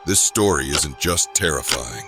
This story isn't just terrifying.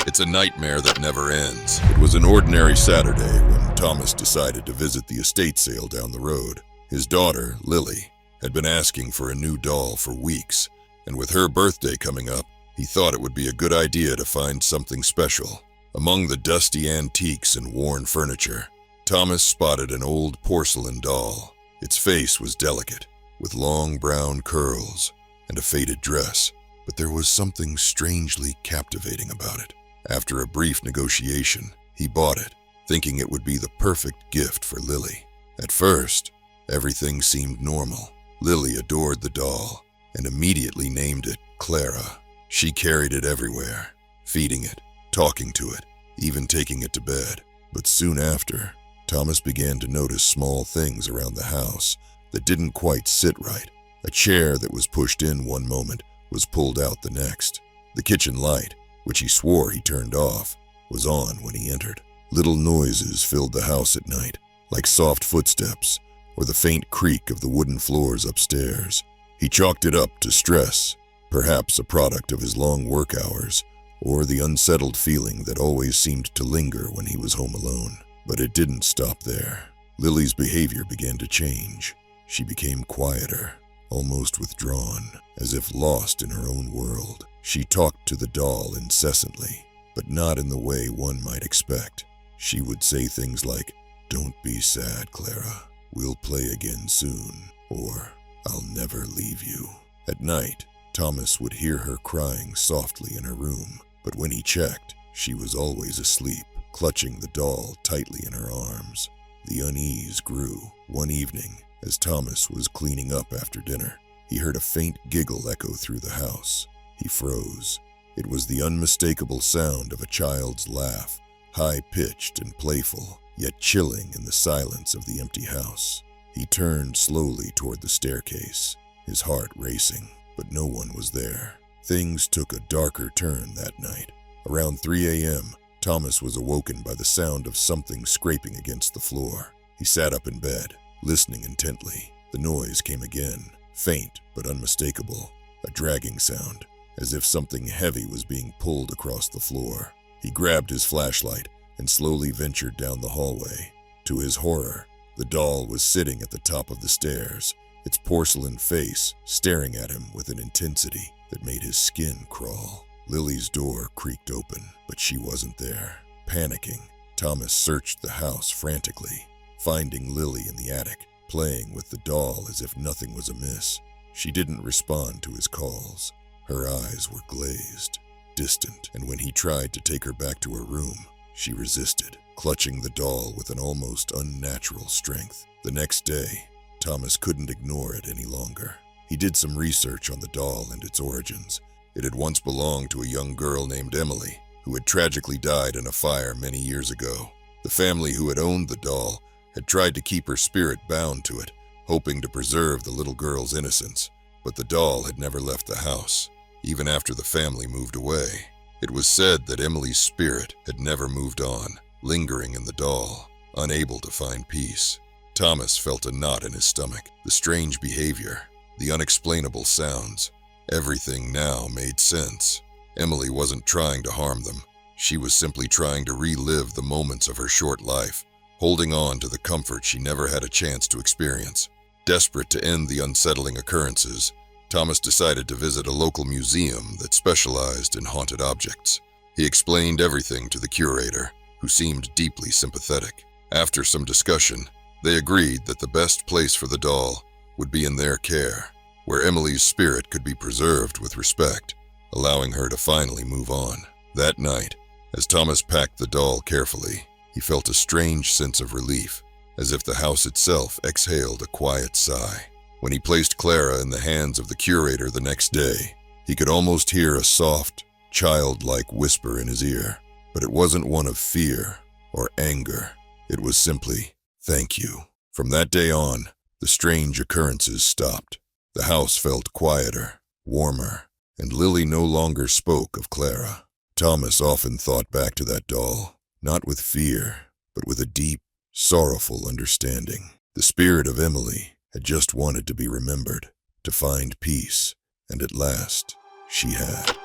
It's a nightmare that never ends. It was an ordinary Saturday when Thomas decided to visit the estate sale down the road. His daughter, Lily, had been asking for a new doll for weeks, and with her birthday coming up, he thought it would be a good idea to find something special. Among the dusty antiques and worn furniture, Thomas spotted an old porcelain doll. Its face was delicate, with long brown curls and a faded dress, but there was something strangely captivating about it. After a brief negotiation, he bought it, thinking it would be the perfect gift for Lily. At first, everything seemed normal. Lily adored the doll and immediately named it Clara. She carried it everywhere, feeding it, talking to it, even taking it to bed. But soon after, Thomas began to notice small things around the house that didn't quite sit right. A chair that was pushed in one moment was pulled out the next. The kitchen light, which he swore he turned off, was on when he entered. Little noises filled the house at night, like soft footsteps or the faint creak of the wooden floors upstairs. He chalked it up to stress, perhaps a product of his long work hours, or the unsettled feeling that always seemed to linger when he was home alone. But it didn't stop there. Lily's behavior began to change. She became quieter, almost withdrawn, as if lost in her own world. She talked to the doll incessantly, but not in the way one might expect. She would say things like, "Don't be sad, Clara. We'll play again soon," or "I'll never leave you." At night, Thomas would hear her crying softly in her room, but when he checked, she was always asleep, clutching the doll tightly in her arms. The unease grew. One evening, as Thomas was cleaning up after dinner, he heard a faint giggle echo through the house. He froze. It was the unmistakable sound of a child's laugh, high-pitched and playful, yet chilling in the silence of the empty house. He turned slowly toward the staircase, his heart racing, but no one was there. Things took a darker turn that night. Around 3 a.m., Thomas was awoken by the sound of something scraping against the floor. He sat up in bed, listening intently. The noise came again, faint but unmistakable, a dragging sound, as if something heavy was being pulled across the floor. He grabbed his flashlight and slowly ventured down the hallway. To his horror, the doll was sitting at the top of the stairs, its porcelain face staring at him with an intensity that made his skin crawl. Lily's door creaked open, but she wasn't there. Panicking, Thomas searched the house frantically, finding Lily in the attic, playing with the doll as if nothing was amiss. She didn't respond to his calls. Her eyes were glazed, distant, and when he tried to take her back to her room, she resisted, clutching the doll with an almost unnatural strength. The next day, Thomas couldn't ignore it any longer. He did some research on the doll and its origins. It had once belonged to a young girl named Emily, who had tragically died in a fire many years ago. The family who had owned the doll had tried to keep her spirit bound to it, hoping to preserve the little girl's innocence, but the doll had never left the house, even after the family moved away. It was said that Emily's spirit had never moved on, lingering in the doll, unable to find peace. Thomas felt a knot in his stomach. The strange behavior, the unexplainable sounds, everything now made sense. Emily wasn't trying to harm them. She was simply trying to relive the moments of her short life, holding on to the comfort she never had a chance to experience. Desperate to end the unsettling occurrences, Thomas decided to visit a local museum that specialized in haunted objects. He explained everything to the curator, who seemed deeply sympathetic. After some discussion, they agreed that the best place for the doll would be in their care, where Emily's spirit could be preserved with respect, allowing her to finally move on. That night, as Thomas packed the doll carefully, he felt a strange sense of relief, as if the house itself exhaled a quiet sigh. When he placed Clara in the hands of the curator the next day, he could almost hear a soft, childlike whisper in his ear, but it wasn't one of fear or anger. It was simply, "Thank you." From that day on, the strange occurrences stopped. The house felt quieter, warmer, and Lily no longer spoke of Clara. Thomas often thought back to that doll, not with fear, but with a deep, sorrowful understanding. The spirit of Emily had just wanted to be remembered, to find peace, and at last, she had.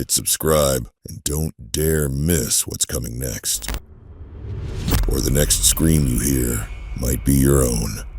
hit subscribe, and don't dare miss what's coming next. Or the next scream you hear might be your own.